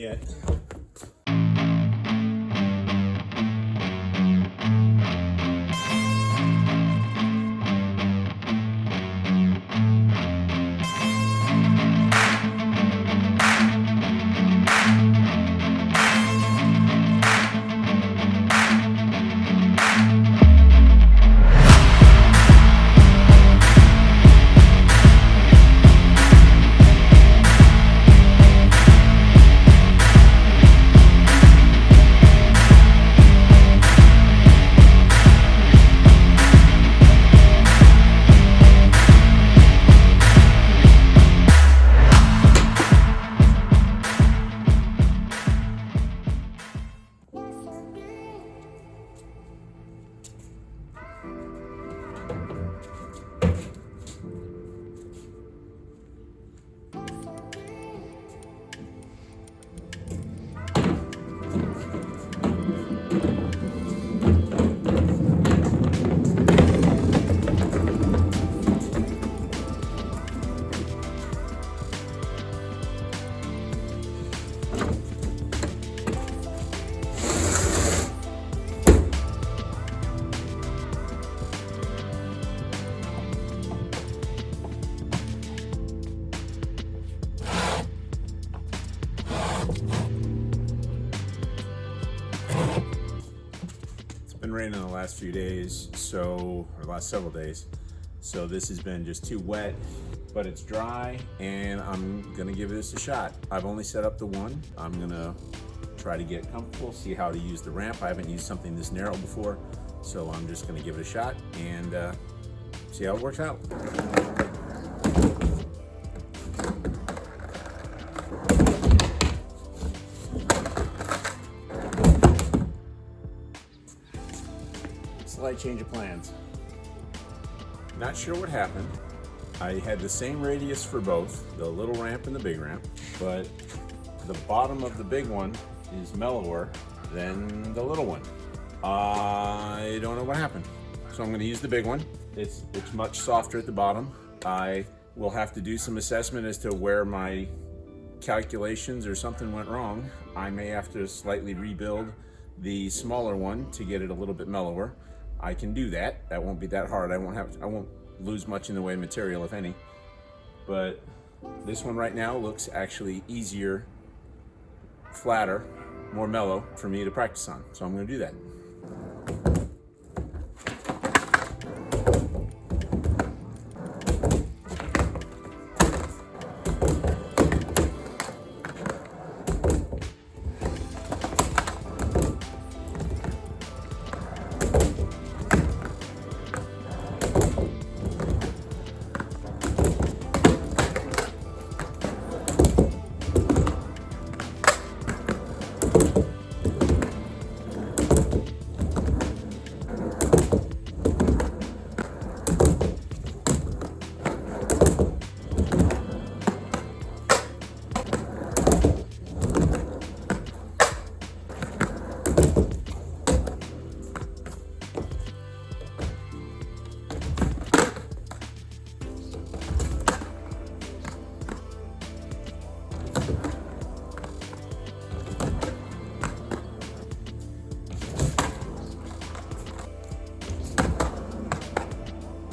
yet. Been raining the last few days, or last several days, so this has been just too wet, but it's dry and I'm gonna give this a shot. I've only set up the one. I'm gonna try to get comfortable, see how to use the ramp. I haven't used something this narrow before, so I'm just gonna give it a shot and see how it works out. Slight change of plans. Not sure what happened. I had the same radius for both, the little ramp and the big ramp, but the bottom of the big one is mellower than the little one. I don't know what happened. So I'm gonna use the big one. It's much softer at the bottom. I will have to do some assessment as to where my calculations or something went wrong. I may have to slightly rebuild the smaller one to get it a little bit mellower. I can do that. That won't be that hard. I won't lose much in the way of material, if any. But this one right now looks actually easier, flatter, more mellow for me to practice on. So I'm going to do that.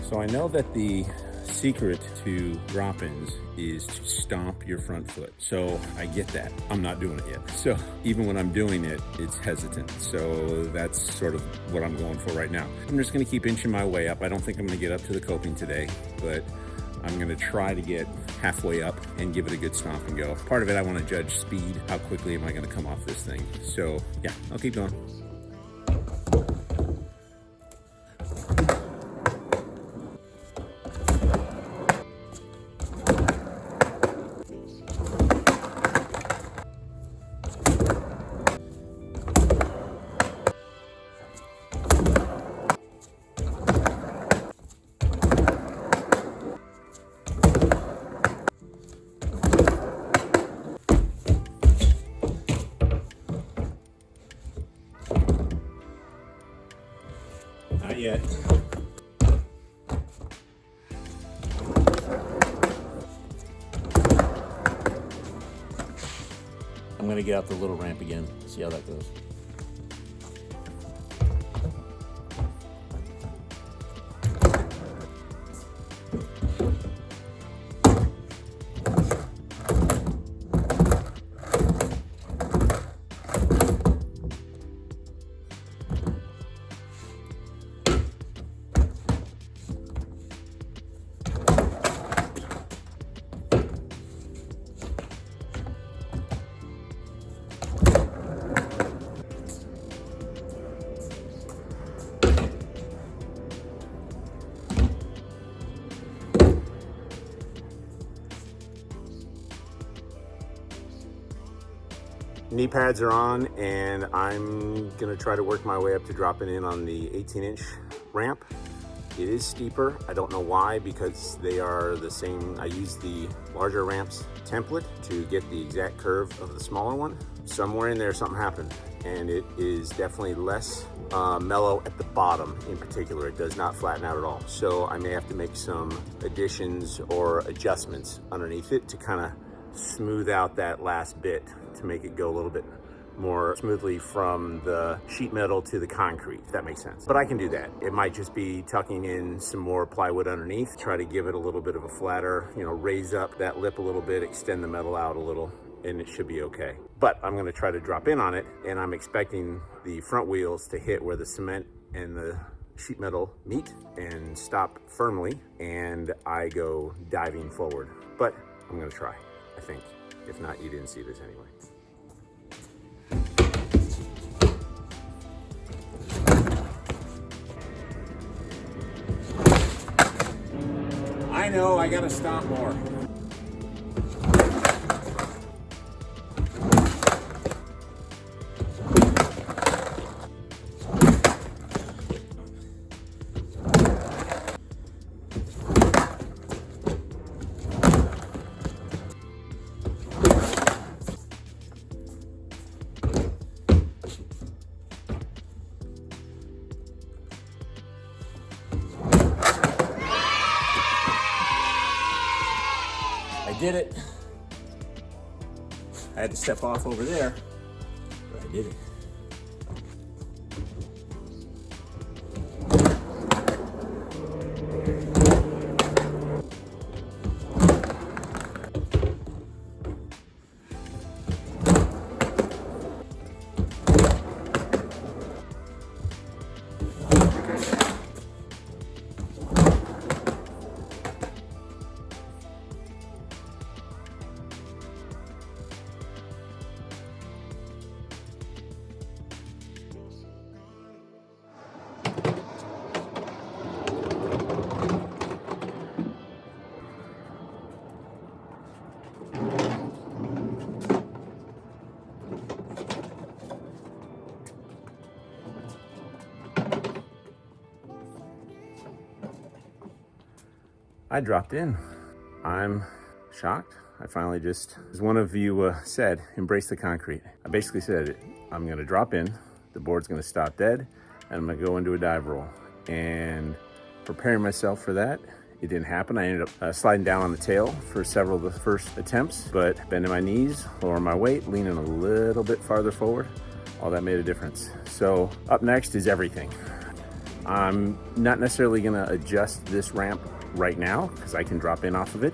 So I know that the secret to drop-ins is to stomp your front foot. So I get that. I'm not doing it yet. So even when I'm doing it, it's hesitant. So that's sort of what I'm going for right now. I'm just gonna keep inching my way up. I don't think I'm gonna get up to the coping today, but I'm gonna try to get halfway up and give it a good stomp and go. Part of it, I wanna judge speed. How quickly am I gonna come off this thing? So yeah, I'll keep going. gonna get out the little ramp again, see how that goes. Knee pads are on, and I'm gonna try to work my way up to dropping in on the 18-inch ramp. It is steeper. I don't know why, because they are the same. I used the larger ramps template to get the exact curve of the smaller one. Somewhere in there something happened, and it is definitely less mellow at the bottom in particular. It does not flatten out at all. So I may have to make some additions or adjustments underneath it to kind of smooth out that last bit, to make it go a little bit more smoothly from the sheet metal to the concrete, if that makes sense. But I can do that. It might just be tucking in some more plywood underneath, try to give it a little bit of a flatter, you know, raise up that lip a little bit, extend the metal out a little, and it should be okay. But I'm gonna try to drop in on it, and I'm expecting the front wheels to hit where the cement and the sheet metal meet and stop firmly, and I go diving forward. But I'm gonna try, I think. If not, you didn't see this anyway. I know, I gotta stomp more. I did it. I had to step off over there, but I did it. I dropped in. I'm shocked. I finally just, as one of you said, embrace the concrete. I basically said, I'm gonna drop in, the board's gonna stop dead, and I'm gonna go into a dive roll. And preparing myself for that, it didn't happen. I ended up sliding down on the tail for several of the first attempts, but bending my knees, lowering my weight, leaning a little bit farther forward, all that made a difference. So up next is everything. I'm not necessarily gonna adjust this ramp right now because I can drop in off of it.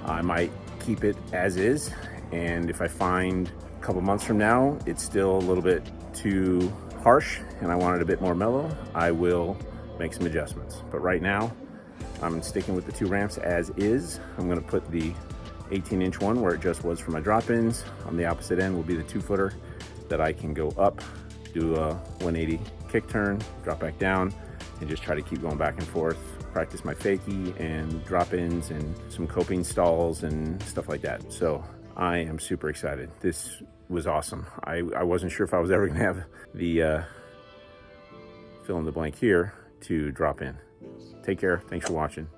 I might keep it as is, and if I find a couple months from now it's still a little bit too harsh and I want it a bit more mellow, I will make some adjustments. But right now I'm sticking with the two ramps as is. I'm gonna put the 18-inch one where it just was for my drop-ins. On the opposite end will be the 2-footer that I can go up, do a 180 kick turn, drop back down, and just try to keep going back and forth, practice my fakie and drop-ins and some coping stalls and stuff like that. So I am super excited. This was awesome. I wasn't sure if I was ever gonna have the fill in the blank here to drop in. Take care, thanks for watching.